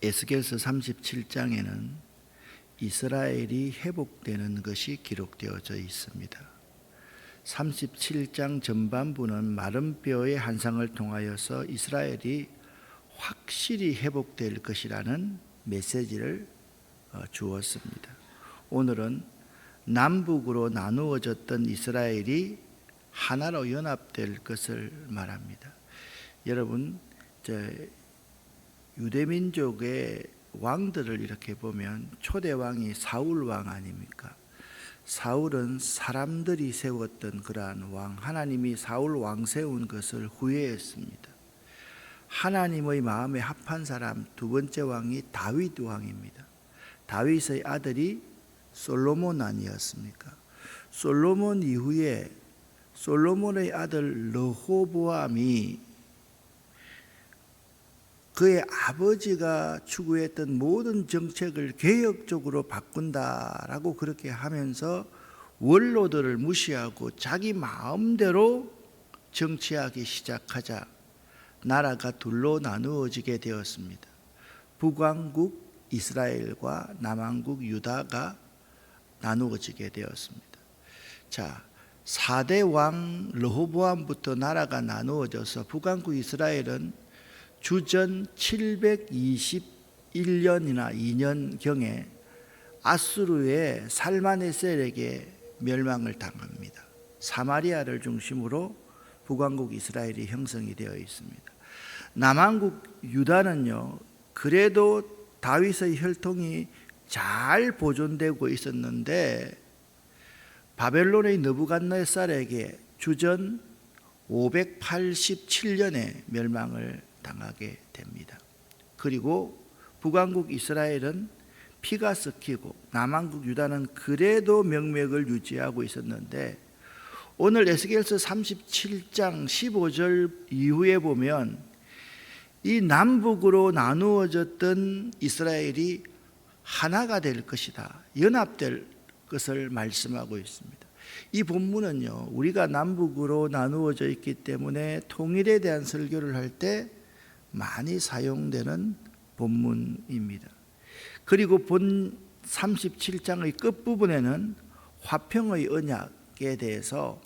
에스겔서 37장에는 이스라엘이 회복되는 것이 기록되어져 있습니다. 37장 전반부는 마른 뼈의 환상을 통하여서 이스라엘이 확실히 회복될 것이라는 메시지를 주었습니다. 오늘은 남북으로 나누어졌던 이스라엘이 하나로 연합될 것을 말합니다. 여러분, 유대민족의 왕들을 이렇게 보면 초대 왕이 사울 왕 아닙니까? 사울은 사람들이 세웠던 그러한 왕, 하나님이 사울 왕 세운 것을 후회했습니다. 하나님의 마음에 합한 사람 두 번째 왕이 다윗 왕입니다. 다윗의 아들이 솔로몬 아니었습니까? 솔로몬 이후에 솔로몬의 아들 르호보암이 그의 아버지가 추구했던 모든 정책을 개혁적으로 바꾼다라고 그렇게 하면서 원로들을 무시하고 자기 마음대로 정치하기 시작하자 나라가 둘로 나누어지게 되었습니다. 북왕국 이스라엘과 남왕국 유다가 나누어지게 되었습니다. 자, 4대 왕 르호보암부터 나라가 나누어져서 북왕국 이스라엘은 주전 721년이나 2년경에 아수르의 살마네셀에게 멸망을 당합니다. 사마리아를 중심으로 북왕국 이스라엘이 형성이 되어 있습니다. 남왕국 유다는요, 그래도 다윗의 혈통이 잘 보존되고 있었는데 바벨론의 느부갓네살에게 주전 587년에 멸망을 당하게 됩니다. 그리고 북왕국 이스라엘은 피가 섞이고 남왕국 유다는 그래도 명맥을 유지하고 있었는데 오늘 에스겔서 37장 15절 이후에 보면 이 남북으로 나누어졌던 이스라엘이 하나가 될 것이다, 연합될 것을 말씀하고 있습니다. 이 본문은요, 우리가 남북으로 나누어져 있기 때문에 통일에 대한 설교를 할 때 많이 사용되는 본문입니다. 그리고 본 37장의 끝부분에는 화평의 언약에 대해서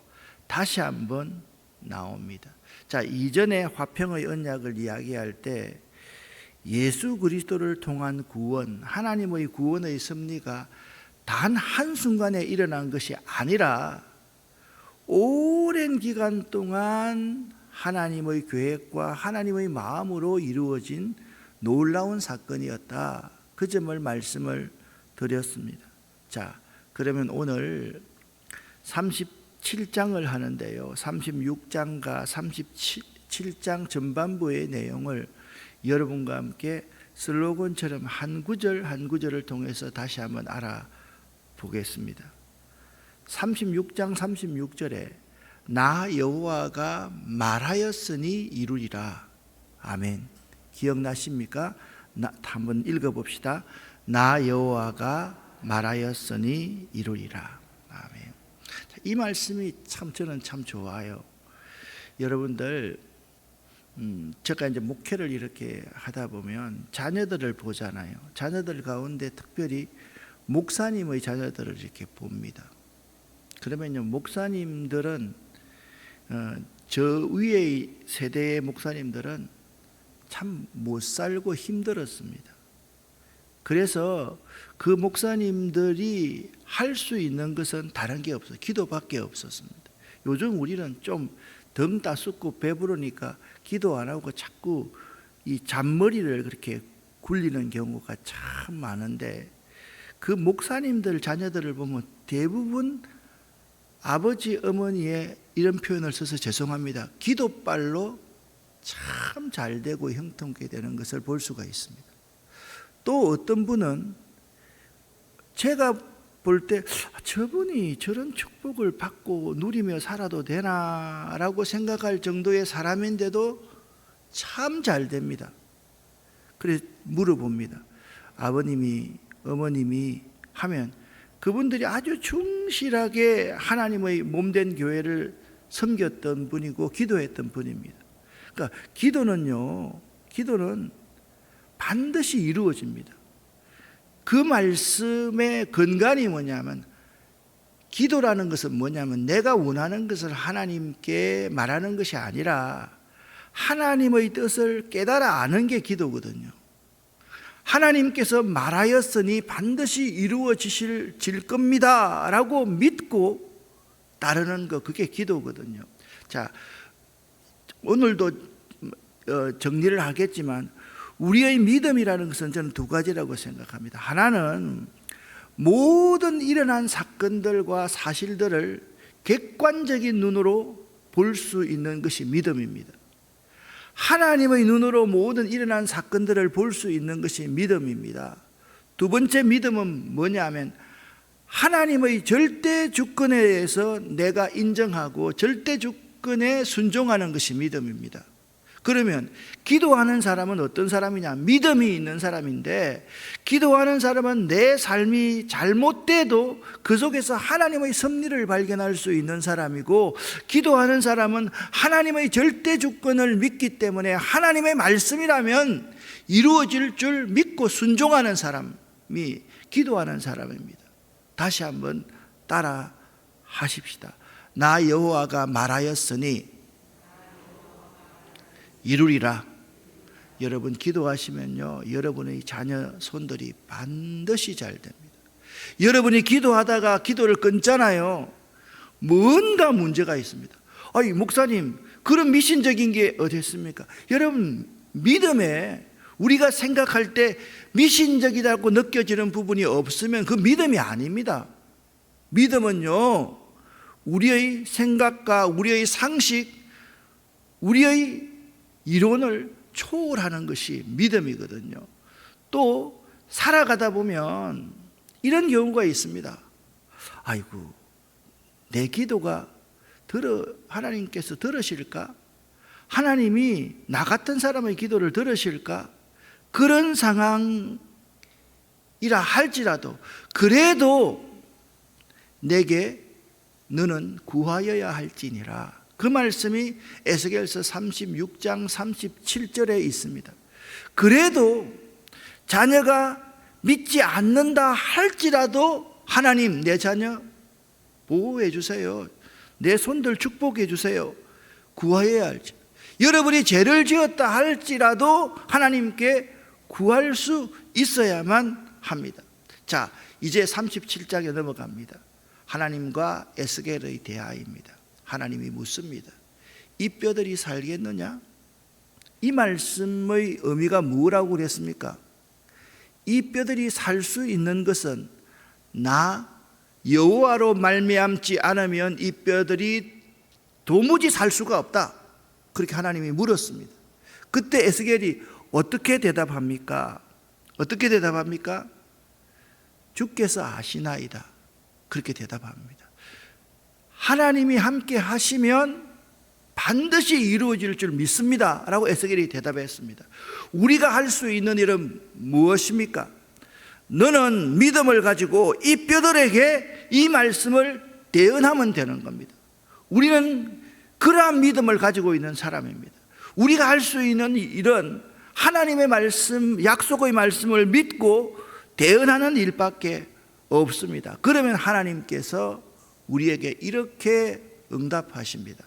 다시 한번 나옵니다. 자, 이전에 화평의 언약을 이야기할 때 예수 그리스도를 통한 구원, 하나님의 구원의 섭리가 단 한순간에 일어난 것이 아니라 오랜 기간 동안 하나님의 계획과 하나님의 마음으로 이루어진 놀라운 사건이었다, 그 점을 말씀을 드렸습니다. 자, 그러면 오늘 37장을 하는데요, 36장과 37장 전반부의 내용을 여러분과 함께 슬로건처럼 한 구절 한 구절을 통해서 다시 한번 알아보겠습니다. 36장 36절에 나 여호와가 말하였으니 이루리라. 아멘. 기억나십니까? 한번 읽어봅시다. 나 여호와가 말하였으니 이루리라. 아멘. 이 말씀이 저는 참 좋아요. 여러분들, 제가 이제 목회를 이렇게 하다 보면 자녀들을 보잖아요. 자녀들 가운데 특별히 목사님의 자녀들을 이렇게 봅니다. 그러면요, 목사님들은 저 위의 세대의 목사님들은 참 못 살고 힘들었습니다. 그래서 그 목사님들이 할 수 있는 것은 다른 게 없어요. 기도밖에 없었습니다. 요즘 우리는 좀 등 따숩고 배부르니까 기도 안 하고 자꾸 이 잔머리를 그렇게 굴리는 경우가 참 많은데, 그 목사님들 자녀들을 보면 대부분 아버지 어머니의 이런 표현을 써서 죄송합니다, 기도빨로 참 잘되고 형통케 되는 것을 볼 수가 있습니다. 또 어떤 분은 제가 볼 때 저분이 저런 축복을 받고 누리며 살아도 되나라고 생각할 정도의 사람인데도 참 잘됩니다. 그래서 물어봅니다. 아버님이 어머님이 하면 그분들이 아주 충실하게 하나님의 몸된 교회를 섬겼던 분이고 기도했던 분입니다. 그러니까 기도는 반드시 이루어집니다. 그 말씀의 근간이 뭐냐면, 기도라는 것은 뭐냐면 내가 원하는 것을 하나님께 말하는 것이 아니라 하나님의 뜻을 깨달아 아는 게 기도거든요. 하나님께서 말하였으니 반드시 이루어지실 겁니다 라고 믿고 따르는 거, 그게 기도거든요. 자, 오늘도 정리를 하겠지만 우리의 믿음이라는 것은 저는 두 가지라고 생각합니다. 하나는 모든 일어난 사건들과 사실들을 객관적인 눈으로 볼 수 있는 것이 믿음입니다. 하나님의 눈으로 모든 일어난 사건들을 볼 수 있는 것이 믿음입니다. 두 번째 믿음은 뭐냐면 하나님의 절대 주권에 대해서 내가 인정하고 절대 주권에 순종하는 것이 믿음입니다. 그러면 기도하는 사람은 어떤 사람이냐? 믿음이 있는 사람인데, 기도하는 사람은 내 삶이 잘못돼도 그 속에서 하나님의 섭리를 발견할 수 있는 사람이고, 기도하는 사람은 하나님의 절대 주권을 믿기 때문에 하나님의 말씀이라면 이루어질 줄 믿고 순종하는 사람이 기도하는 사람입니다. 다시 한번 따라 하십시다. 나 여호와가 말하였으니 이루리라. 여러분 기도하시면요, 여러분의 자녀 손들이 반드시 잘 됩니다. 여러분이 기도하다가 기도를 끊잖아요. 뭔가 문제가 있습니다. 아니 목사님, 그런 미신적인 게 어디 있습니까? 여러분, 믿음에 우리가 생각할 때 미신적이라고 느껴지는 부분이 없으면 그 믿음이 아닙니다. 믿음은요, 우리의 생각과 우리의 상식, 우리의 이론을 초월하는 것이 믿음이거든요. 또 살아가다 보면 이런 경우가 있습니다. 아이고, 내 기도가 하나님께서 들으실까? 하나님이 나 같은 사람의 기도를 들으실까? 그런 상황이라 할지라도 그래도 내게 너는 구하여야 할지니라. 그 말씀이 에스겔서 36장 37절에 있습니다. 그래도 자녀가 믿지 않는다 할지라도 하나님, 내 자녀 보호해 주세요. 내 손들 축복해 주세요. 구하여야 할지. 여러분이 죄를 지었다 할지라도 하나님께 구할 수 있어야만 합니다. 자, 이제 37장에 넘어갑니다. 하나님과 에스겔의 대화입니다. 하나님이 묻습니다. 이 뼈들이 살겠느냐? 이 말씀의 의미가 뭐라고 그랬습니까? 이 뼈들이 살 수 있는 것은 나 여호와로 말미암지 않으면 이 뼈들이 도무지 살 수가 없다. 그렇게 하나님이 물었습니다. 그때 에스겔이 어떻게 대답합니까? 어떻게 대답합니까? 주께서 아시나이다. 그렇게 대답합니다. 하나님이 함께 하시면 반드시 이루어질 줄 믿습니다 라고 에스겔이 대답했습니다. 우리가 할 수 있는 일은 무엇입니까? 너는 믿음을 가지고 이 뼈들에게 이 말씀을 대언하면 되는 겁니다. 우리는 그러한 믿음을 가지고 있는 사람입니다. 우리가 할 수 있는 일은 하나님의 말씀, 약속의 말씀을 믿고 대언하는 일밖에 없습니다. 그러면 하나님께서 우리에게 이렇게 응답하십니다.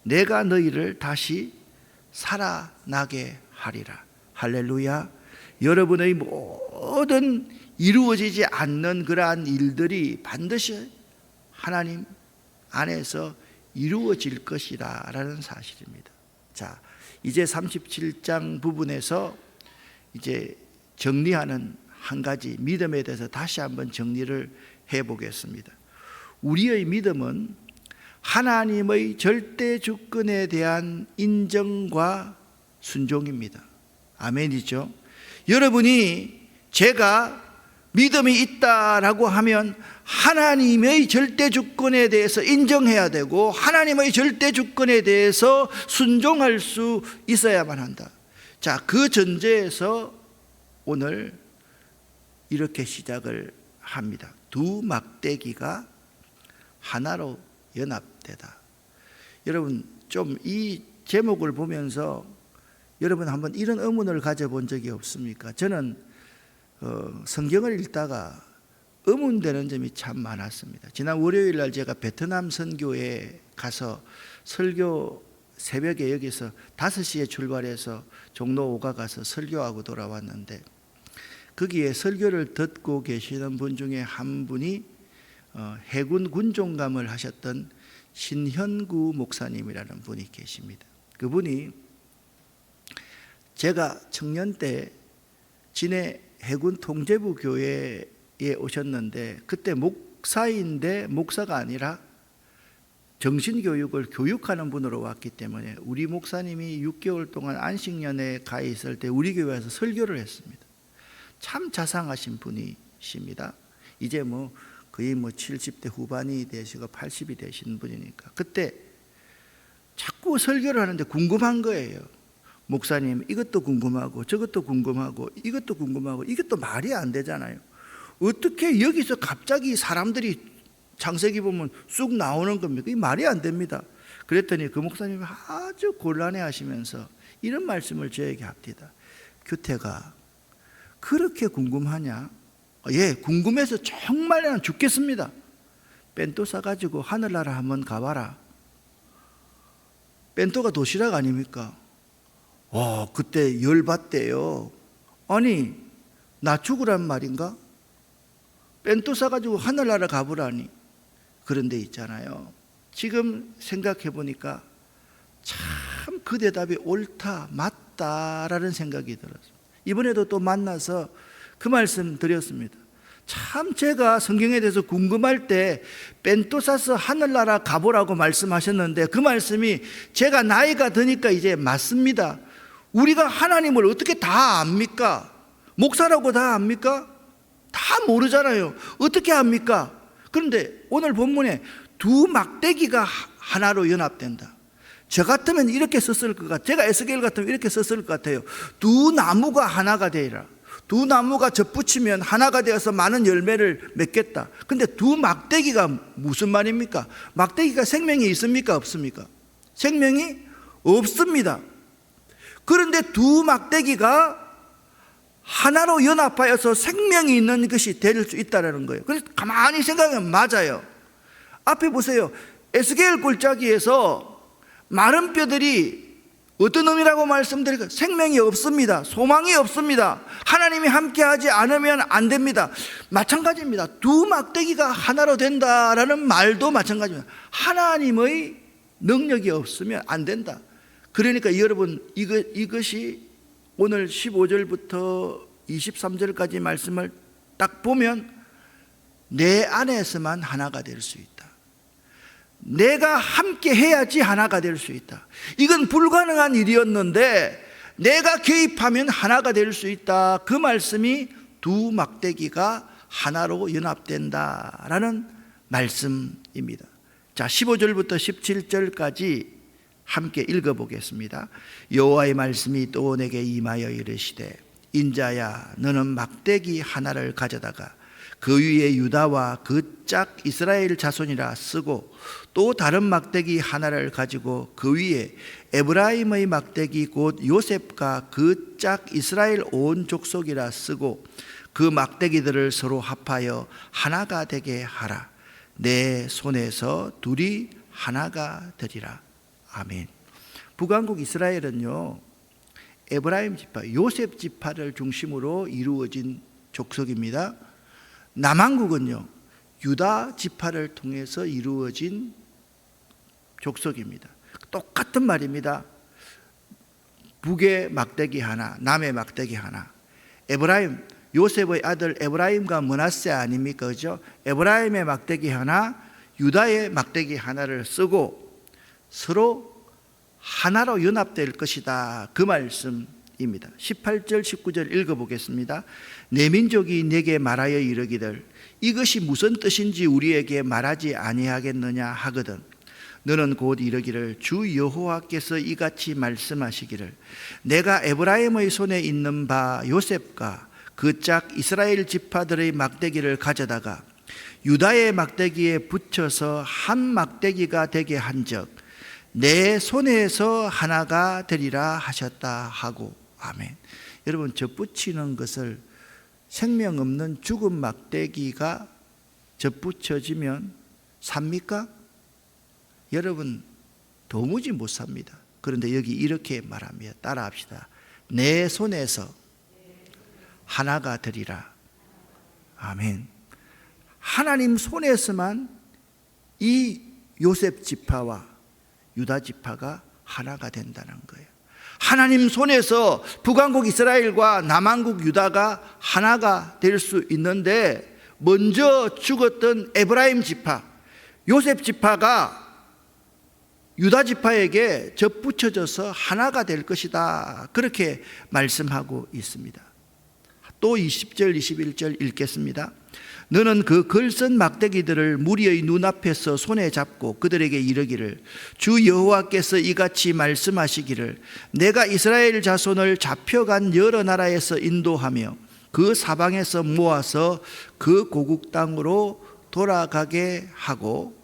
내가 너희를 다시 살아나게 하리라. 할렐루야. 여러분의 모든 이루어지지 않는 그러한 일들이 반드시 하나님 안에서 이루어질 것이라 라는 사실입니다. 자, 이제 37장 부분에서 이제 정리하는 한 가지 믿음에 대해서 다시 한번 정리를 해보겠습니다. 우리의 믿음은 하나님의 절대 주권에 대한 인정과 순종입니다. 아멘이죠. 여러분이 제가 믿음이 있다라고 하면 하나님의 절대 주권에 대해서 인정해야 되고 하나님의 절대 주권에 대해서 순종할 수 있어야만 한다. 자, 그 전제에서 오늘 이렇게 시작을 합니다. 두 막대기가 하나로 연합되다. 여러분 좀 이 제목을 보면서 여러분 한번 이런 의문을 가져본 적이 없습니까? 저는 성경을 읽다가 의문되는 점이 참 많았습니다. 지난 월요일 날 제가 베트남 선교에 가서 설교 새벽에 여기서 5시에 출발해서 종로 5가 가서 설교하고 돌아왔는데, 거기에 설교를 듣고 계시는 분 중에 한 분이 해군 군종감을 하셨던 신현구 목사님이라는 분이 계십니다. 그분이 제가 청년 때 진해 해군 통제부 교회에 오셨는데, 그때 목사인데 목사가 아니라 정신교육을 교육하는 분으로 왔기 때문에 우리 목사님이 6개월 동안 안식년에 가 있을 때 우리 교회에서 설교를 했습니다. 참 자상하신 분이십니다. 이제 거의 70대 후반이 되시고 80이 되신 분이니까 그때 자꾸 설교를 하는데 궁금한 거예요. 목사님, 이것도 궁금하고 저것도 궁금하고 이것도 궁금하고, 이것도 말이 안 되잖아요. 어떻게 여기서 갑자기 사람들이 창세기 보면 쑥 나오는 겁니까? 이 말이 안 됩니다. 그랬더니 그 목사님이 아주 곤란해 하시면서 이런 말씀을 저에게 합니다. 규태가 그렇게 궁금하냐? 예, 궁금해서 정말 나는 죽겠습니다. 벤또 싸가지고 하늘나라 한번 가봐라. 벤또가 도시락 아닙니까? 그때 열받대요. 아니, 나 죽으란 말인가? 벤또 싸가지고 하늘나라 가보라니. 그런데 있잖아요, 지금 생각해 보니까 참 그 대답이 옳다, 맞다라는 생각이 들었습니다. 이번에도 또 만나서 그 말씀 드렸습니다. 참 제가 성경에 대해서 궁금할 때 벤또 싸서 하늘나라 가보라고 말씀하셨는데, 그 말씀이 제가 나이가 드니까 이제 맞습니다. 우리가 하나님을 어떻게 다 압니까? 목사라고 다 압니까? 다 모르잖아요. 어떻게 압니까? 그런데 오늘 본문에 두 막대기가 하나로 연합된다. 저 같으면 이렇게 썼을 것 같아요. 제가 에스겔 같으면 이렇게 썼을 것 같아요. 두 나무가 하나가 되리라. 두 나무가 접붙이면 하나가 되어서 많은 열매를 맺겠다. 근데 두 막대기가 무슨 말입니까? 막대기가 생명이 있습니까? 없습니까? 생명이 없습니다. 그런데 두 막대기가 하나로 연합하여서 생명이 있는 것이 될 수 있다는 거예요. 그래서 가만히 생각하면 맞아요. 앞에 보세요. 에스겔 골짜기에서 마른 뼈들이 어떤 의미라고 말씀드릴까요? 생명이 없습니다. 소망이 없습니다. 하나님이 함께하지 않으면 안 됩니다. 마찬가지입니다. 두 막대기가 하나로 된다라는 말도 마찬가지입니다. 하나님의 능력이 없으면 안 된다. 그러니까 여러분, 이것이 오늘 15절부터 23절까지 말씀을 딱 보면 내 안에서만 하나가 될 수 있다. 내가 함께 해야지 하나가 될 수 있다. 이건 불가능한 일이었는데 내가 개입하면 하나가 될 수 있다. 그 말씀이 두 막대기가 하나로 연합된다라는 말씀입니다. 자, 15절부터 17절까지 함께 읽어보겠습니다. 여호와의 말씀이 또 내게 임하여 이르시되, 인자야, 너는 막대기 하나를 가져다가 그 위에 유다와 그 짝 이스라엘 자손이라 쓰고, 또 다른 막대기 하나를 가지고 그 위에 에브라임의 막대기 곧 요셉과 그 짝 이스라엘 온 족속이라 쓰고, 그 막대기들을 서로 합하여 하나가 되게 하라. 내 손에서 둘이 하나가 되리라. 아멘. 북왕국 이스라엘은요, 에브라임 지파, 요셉 지파를 중심으로 이루어진 족속입니다. 남왕국은요, 유다 지파를 통해서 이루어진 족속입니다. 똑같은 말입니다. 북의 막대기 하나, 남의 막대기 하나. 에브라임, 요셉의 아들 에브라임과 므낫세 아닙니까? 그죠? 에브라임의 막대기 하나, 유다의 막대기 하나를 쓰고 서로 하나로 연합될 것이다. 그 말씀입니다. 18절 19절 읽어보겠습니다. 내 민족이 내게 말하여 이르기를, 이것이 무슨 뜻인지 우리에게 말하지 아니하겠느냐 하거든 너는 곧 이르기를, 주 여호와께서 이같이 말씀하시기를, 내가 에브라임의 손에 있는 바 요셉과 그 짝 이스라엘 지파들의 막대기를 가져다가 유다의 막대기에 붙여서 한 막대기가 되게 한즉 내 손에서 하나가 되리라 하셨다 하고. 아멘. 여러분, 젖붙이는 것을 생명 없는 죽은 막대기가 젖붙여지면 삽니까? 여러분, 도무지 못 삽니다. 그런데 여기 이렇게 말합니다. 따라합시다. 내 손에서 하나가 되리라. 아멘. 하나님 손에서만 이 요셉 지파와 유다 지파가 하나가 된다는 거예요. 하나님 손에서 북왕국 이스라엘과 남왕국 유다가 하나가 될 수 있는데, 먼저 죽었던 에브라임 지파, 요셉 지파가 유다 지파에게 젖붙여져서 하나가 될 것이다, 그렇게 말씀하고 있습니다. 또 20절 21절 읽겠습니다. 너는 그 걸선 막대기들을 무리의 눈앞에서 손에 잡고 그들에게 이르기를, 주 여호와께서 이같이 말씀하시기를, 내가 이스라엘 자손을 잡혀간 여러 나라에서 인도하며 그 사방에서 모아서 그 고국 땅으로 돌아가게 하고,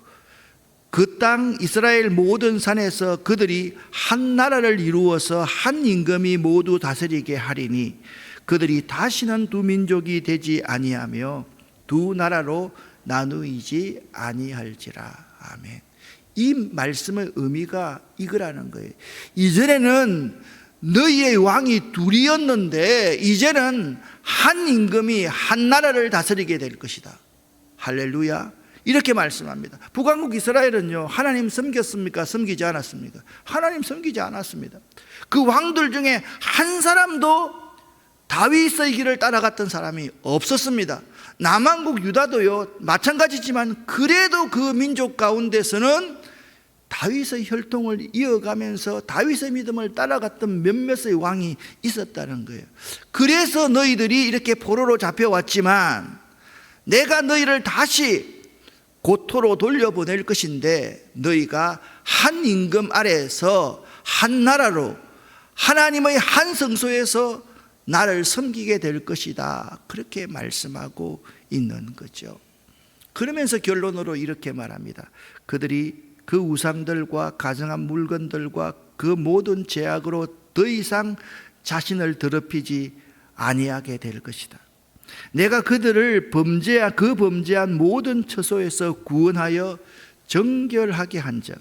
그 땅 이스라엘 모든 산에서 그들이 한 나라를 이루어서 한 임금이 모두 다스리게 하리니 그들이 다시는 두 민족이 되지 아니하며 두 나라로 나누이지 아니할지라. 아멘. 이 말씀의 의미가 이거라는 거예요. 이전에는 너희의 왕이 둘이었는데 이제는 한 임금이 한 나라를 다스리게 될 것이다. 할렐루야. 이렇게 말씀합니다. 북왕국 이스라엘은요, 하나님 섬겼습니까? 섬기지 않았습니까? 하나님 섬기지 않았습니다. 그 왕들 중에 한 사람도 다윗의 길을 따라갔던 사람이 없었습니다. 남왕국 유다도요 마찬가지지만, 그래도 그 민족 가운데서는 다윗의 혈통을 이어가면서 다윗의 믿음을 따라갔던 몇몇의 왕이 있었다는 거예요. 그래서 너희들이 이렇게 포로로 잡혀왔지만 내가 너희를 다시 고토로 돌려보낼 것인데, 너희가 한 임금 아래에서 한 나라로 하나님의 한 성소에서 나를 섬기게 될 것이다, 그렇게 말씀하고 있는 거죠. 그러면서 결론으로 이렇게 말합니다. 그들이 그 우상들과 가정한 물건들과 그 모든 죄악으로 더 이상 자신을 더럽히지 아니하게 될 것이다. 내가 그들을 범죄한 모든 처소에서 구원하여 정결하게 한즉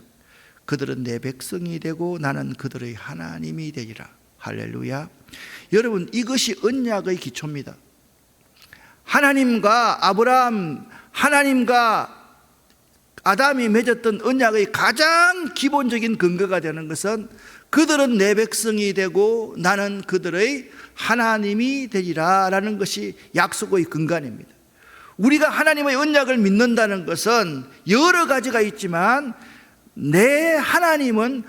그들은 내 백성이 되고 나는 그들의 하나님이 되리라. 할렐루야. 여러분, 이것이 언약의 기초입니다. 하나님과 아브라함, 하나님과 아담이 맺었던 언약의 가장 기본적인 근거가 되는 것은 그들은 내 백성이 되고 나는 그들의 하나님이 되리라 라는 것이 약속의 근간입니다. 우리가 하나님의 언약을 믿는다는 것은 여러 가지가 있지만, 내 하나님은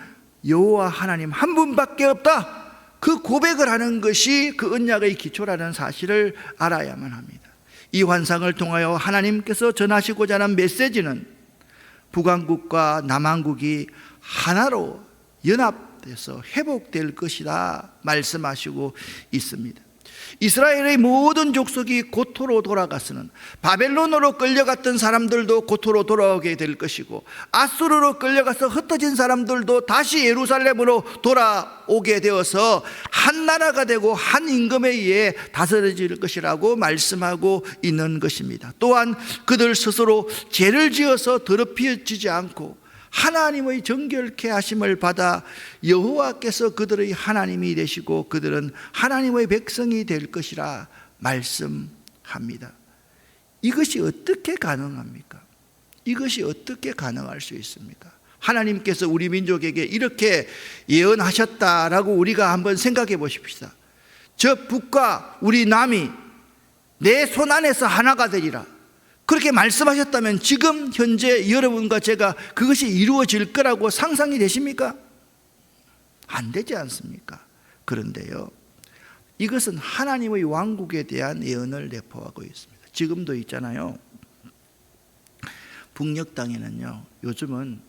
여호와 하나님 한 분밖에 없다, 그 고백을 하는 것이 그 언약의 기초라는 사실을 알아야만 합니다. 이 환상을 통하여 하나님께서 전하시고자 하는 메시지는 북왕국과 남왕국이 하나로 연합돼서 회복될 것이다 말씀하시고 있습니다. 이스라엘의 모든 족속이 고토로 돌아갔으는 바벨론으로 끌려갔던 사람들도 고토로 돌아오게 될 것이고, 아수르로 끌려가서 흩어진 사람들도 다시 예루살렘으로 돌아오게 되어서 한 나라가 되고 한 임금에 의해 다스려질 것이라고 말씀하고 있는 것입니다. 또한 그들 스스로 죄를 지어서 더럽혀지지 않고 하나님의 정결케 하심을 받아 여호와께서 그들의 하나님이 되시고 그들은 하나님의 백성이 될 것이라 말씀합니다. 이것이 어떻게 가능합니까? 이것이 어떻게 가능할 수 있습니까? 하나님께서 우리 민족에게 이렇게 예언하셨다라고 우리가 한번 생각해 보십시다. 저 북과 우리 남이 내 손 안에서 하나가 되리라, 그렇게 말씀하셨다면 지금 현재 여러분과 제가 그것이 이루어질 거라고 상상이 되십니까? 안 되지 않습니까? 그런데요, 이것은 하나님의 왕국에 대한 예언을 내포하고 있습니다. 지금도 있잖아요. 북녘 땅에는요, 요즘은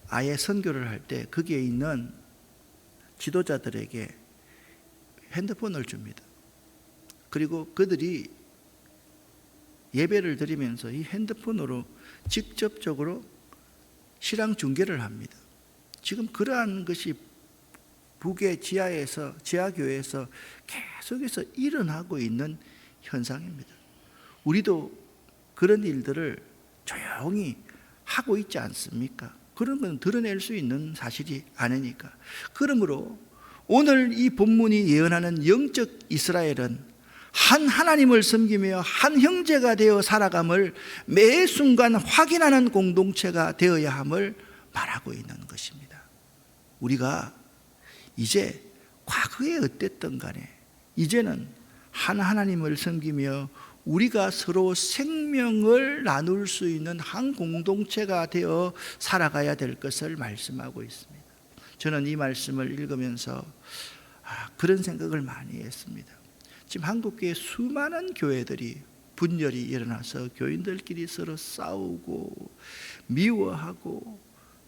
아예 선교를 할 때 거기에 있는 지도자들에게 핸드폰을 줍니다. 그리고 그들이 예배를 드리면서 이 핸드폰으로 직접적으로 실황 중계를 합니다. 지금 그러한 것이 북의 지하교회에서 계속해서 일어나고 있는 현상입니다. 우리도 그런 일들을 조용히 하고 있지 않습니까? 그런 건 드러낼 수 있는 사실이 아니니까. 그러므로 오늘 이 본문이 예언하는 영적 이스라엘은 한 하나님을 섬기며 한 형제가 되어 살아감을 매 순간 확인하는 공동체가 되어야 함을 말하고 있는 것입니다. 우리가 이제 과거에 어땠든 간에 이제는 한 하나님을 섬기며 우리가 서로 생명을 나눌 수 있는 한 공동체가 되어 살아가야 될 것을 말씀하고 있습니다. 저는 이 말씀을 읽으면서 그런 생각을 많이 했습니다. 지금 한국교회 수많은 교회들이 분열이 일어나서 교인들끼리 서로 싸우고 미워하고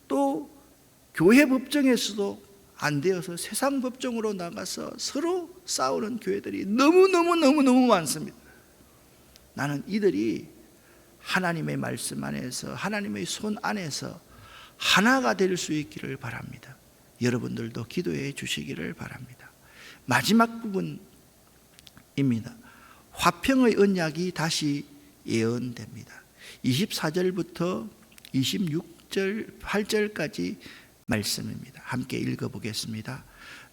또 교회 법정에서도 안 되어서 세상 법정으로 나가서 서로 싸우는 교회들이 너무 많습니다. 나는 이들이 하나님의 말씀 안에서 하나님의 손 안에서 하나가 될 수 있기를 바랍니다. 여러분들도 기도해 주시기를 바랍니다. 마지막 부분입니다. 화평의 언약이 다시 예언됩니다. 24절부터 26절 8절까지 말씀입니다. 함께 읽어보겠습니다.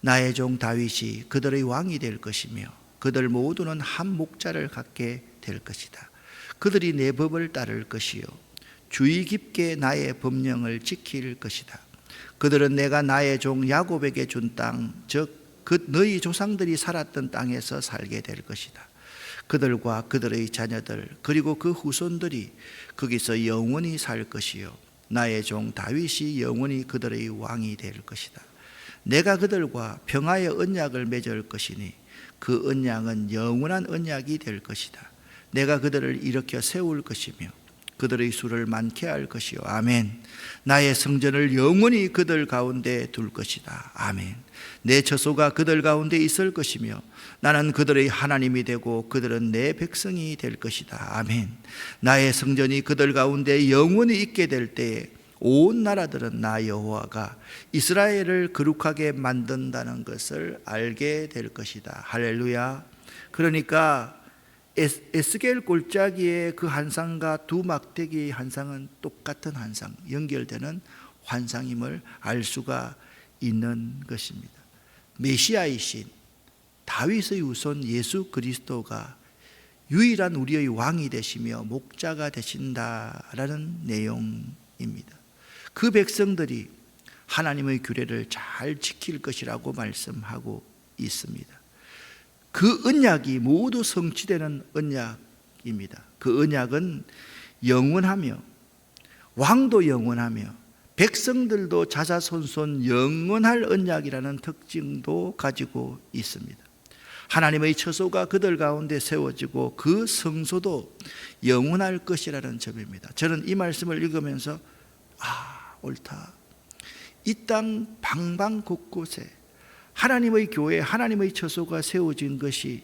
나의 종 다윗이 그들의 왕이 될 것이며 그들 모두는 한 목자를 갖게 될 것이다. 그들이 내 법을 따를 것이요 주의 깊게 나의 법령을 지킬 것이다. 그들은 내가 나의 종 야곱에게 준 땅, 즉 너희 조상들이 살았던 땅에서 살게 될 것이다. 그들과 그들의 자녀들 그리고 그 후손들이 거기서 영원히 살 것이요 나의 종 다윗이 영원히 그들의 왕이 될 것이다. 내가 그들과 평화의 언약을 맺을 것이니 그 언약은 영원한 언약이 될 것이다. 내가 그들을 일으켜 세울 것이며 그들의 수를 많게 할 것이요 아멘. 나의 성전을 영원히 그들 가운데 둘 것이다. 아멘. 내 처소가 그들 가운데 있을 것이며 나는 그들의 하나님이 되고 그들은 내 백성이 될 것이다. 아멘. 나의 성전이 그들 가운데 영원히 있게 될 때에 온 나라들은 나 여호와가 이스라엘을 거룩하게 만든다는 것을 알게 될 것이다. 할렐루야. 그러니까 에스겔 골짜기의 그 환상과 두 막대기의 환상은 똑같은 환상, 연결되는 환상임을 알 수가 있는 것입니다. 메시아이신 다윗의 후손 예수 그리스도가 유일한 우리의 왕이 되시며 목자가 되신다라는 내용입니다. 그 백성들이 하나님의 규례를 잘 지킬 것이라고 말씀하고 있습니다. 그 언약이 모두 성취되는 언약입니다. 그 언약은 영원하며 왕도 영원하며 백성들도 자자손손 영원할 언약이라는 특징도 가지고 있습니다. 하나님의 처소가 그들 가운데 세워지고 그 성소도 영원할 것이라는 점입니다. 저는 이 말씀을 읽으면서 옳다. 이 땅 방방 곳곳에 하나님의 교회, 하나님의 처소가 세워진 것이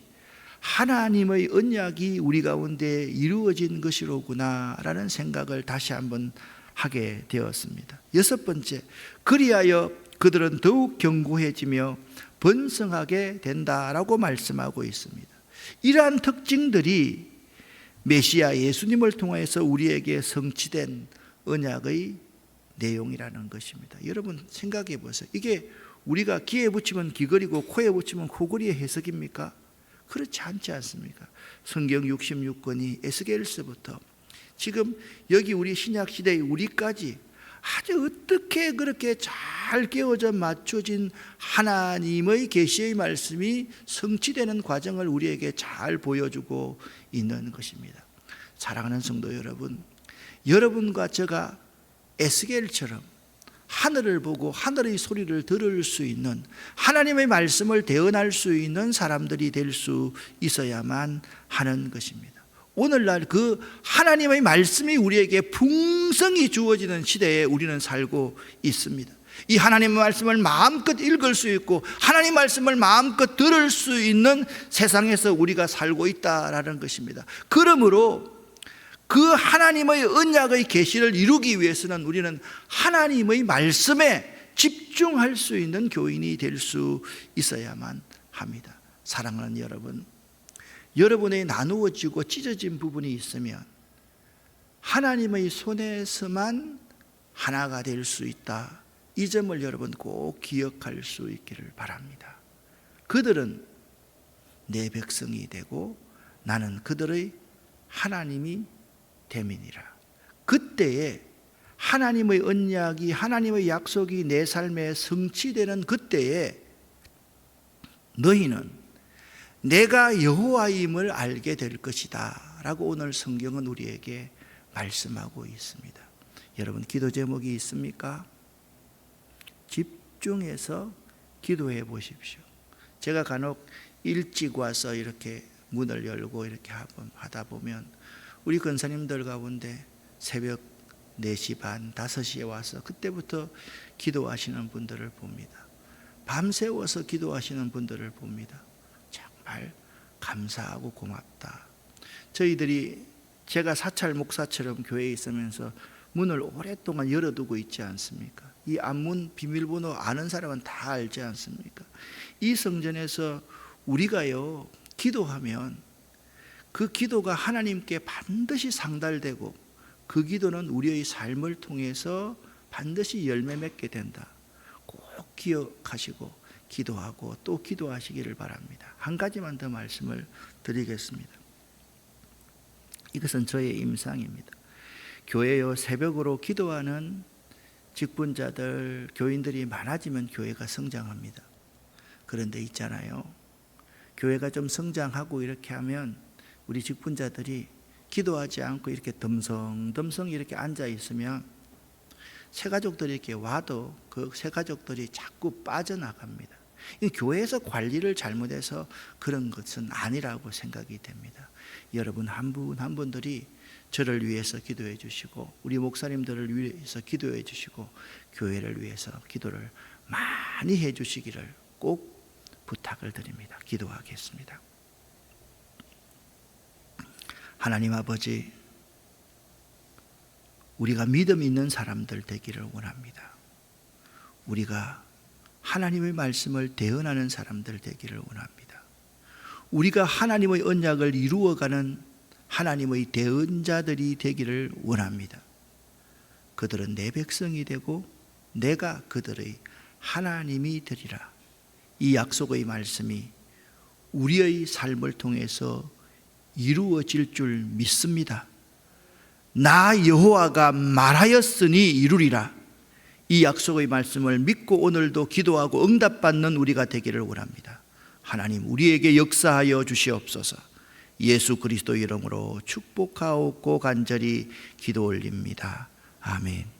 하나님의 언약이 우리 가운데 이루어진 것이로구나 라는 생각을 다시 한번 하게 되었습니다. 여섯 번째, 그리하여 그들은 더욱 견고해지며 번성하게 된다라고 말씀하고 있습니다. 이러한 특징들이 메시아 예수님을 통해서 우리에게 성취된 언약의 내용이라는 것입니다. 여러분 생각해 보세요. 이게 우리가 귀에 붙이면 귀걸이고 코에 붙이면 코걸이의 해석입니까? 그렇지 않지 않습니까? 성경 66권이 에스겔서부터 지금 여기 우리 신약시대의 우리까지 아주 어떻게 그렇게 잘 깨어져 맞춰진 하나님의 계시의 말씀이 성취되는 과정을 우리에게 잘 보여주고 있는 것입니다. 사랑하는 성도 여러분, 여러분과 제가 에스겔처럼 하늘을 보고 하늘의 소리를 들을 수 있는 하나님의 말씀을 대언할 수 있는 사람들이 될 수 있어야만 하는 것입니다. 오늘날 그 하나님의 말씀이 우리에게 풍성히 주어지는 시대에 우리는 살고 있습니다. 이 하나님의 말씀을 마음껏 읽을 수 있고 하나님 말씀을 마음껏 들을 수 있는 세상에서 우리가 살고 있다라는 것입니다. 그러므로 그 하나님의 언약의 계시를 이루기 위해서는 우리는 하나님의 말씀에 집중할 수 있는 교인이 될 수 있어야만 합니다. 사랑하는 여러분, 여러분의 나누어지고 찢어진 부분이 있으면 하나님의 손에서만 하나가 될 수 있다. 이 점을 여러분 꼭 기억할 수 있기를 바랍니다. 그들은 내 백성이 되고 나는 그들의 하나님이 됨이니라. 그때에 하나님의 언약이, 하나님의 약속이 내 삶에 성취되는 그때에 너희는 내가 여호와임을 알게 될 것이다 라고 오늘 성경은 우리에게 말씀하고 있습니다. 여러분, 기도 제목이 있습니까? 집중해서 기도해 보십시오. 제가 간혹 일찍 와서 이렇게 문을 열고 이렇게 하다 보면 우리 권사님들 가운데 새벽 4시 반, 5시에 와서 그때부터 기도하시는 분들을 봅니다. 밤새워서 기도하시는 분들을 봅니다. 정말 감사하고 고맙다. 저희들이, 제가 사찰 목사처럼 교회에 있으면서 문을 오랫동안 열어두고 있지 않습니까? 이 앞문 비밀번호 아는 사람은 다 알지 않습니까? 이 성전에서 우리가요, 기도하면 그 기도가 하나님께 반드시 상달되고 그 기도는 우리의 삶을 통해서 반드시 열매 맺게 된다. 꼭 기억하시고 기도하고 또 기도하시기를 바랍니다. 한 가지만 더 말씀을 드리겠습니다. 이것은 저의 임상입니다. 교회요, 새벽으로 기도하는 직분자들, 교인들이 많아지면 교회가 성장합니다. 그런데 있잖아요, 교회가 좀 성장하고 이렇게 하면 우리 직분자들이 기도하지 않고 이렇게 덤성덤성 이렇게 앉아 있으면 새가족들이 이렇게 와도 그 새가족들이 자꾸 빠져나갑니다. 교회에서 관리를 잘못해서 그런 것은 아니라고 생각이 됩니다. 여러분 한 분 한 분들이 저를 위해서 기도해 주시고 우리 목사님들을 위해서 기도해 주시고 교회를 위해서 기도를 많이 해 주시기를 꼭 부탁을 드립니다. 기도하겠습니다. 하나님 아버지, 우리가 믿음 있는 사람들 되기를 원합니다. 우리가 하나님의 말씀을 대언하는 사람들 되기를 원합니다. 우리가 하나님의 언약을 이루어가는 하나님의 대언자들이 되기를 원합니다. 그들은 내 백성이 되고 내가 그들의 하나님이 되리라. 이 약속의 말씀이 우리의 삶을 통해서 이루어질 줄 믿습니다. 나 여호와가 말하였으니 이루리라. 이 약속의 말씀을 믿고 오늘도 기도하고 응답받는 우리가 되기를 원합니다. 하나님, 우리에게 역사하여 주시옵소서. 예수 그리스도 이름으로 축복하옵고 간절히 기도 올립니다. 아멘.